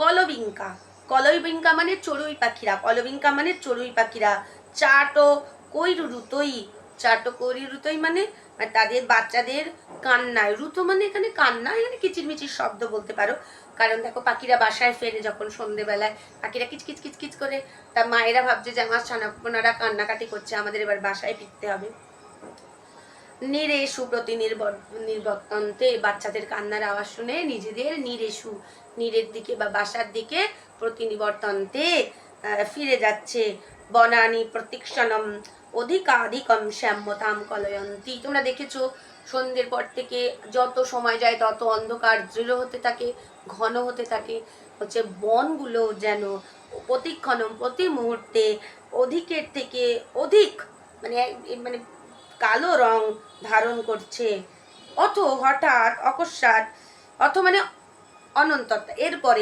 কলবিঙ্কা। কলবিঙ্কা মানে চড়ুই পাখিরা, কলবিঙ্কা মানে চড়ুই পাখিরা। চাটো কৈরু রুতোই, চাটো কৈরু রুতোই মানে তাদের বাচ্চাদের কান্নায়, রুতো মানে এখানে কান্না, এখানে কিচিরমিচির শব্দ বলতে পারো। কারণ দেখো পাখিরা বাসায় ফেরে যখন সন্ধেবেলায়, পাখিরা কিচকিচ কিচকিচ করে, তা মায়েরা ভাবছে যে আমার ছানাপোনারা কান্নাকাটি করছে, আমাদের এবার বাসায় ফিরতে হবে। নিরেশু প্রতি নির্বর্তন্তে, বাচ্চাদের কান্নার আওয়াজ শুনে নিজেদের নিরেশু, নীরের দিকে বা বাসার দিকে প্রতিনিবর্তন্তে ফিরে যাচ্ছে। বনানি প্রতীক্ষণম অধিকাধিকম শ্যাম্যতাম কলয়ন্তী। তোমরা দেখেছো সন্ধ্যের পর থেকে যত সময় যায় তত অন্ধকার দৃঢ় হতে থাকে, ঘন হতে থাকে। হচ্ছে বনগুলো যেন প্রতিক্ষণম প্রতি মুহূর্তে অধিকের থেকে অধিক মানে মানে কালো রং ধারণ করছে। অথ হঠাৎ অকস্মাৎ, অথ মানে অনন্তর, এরপরে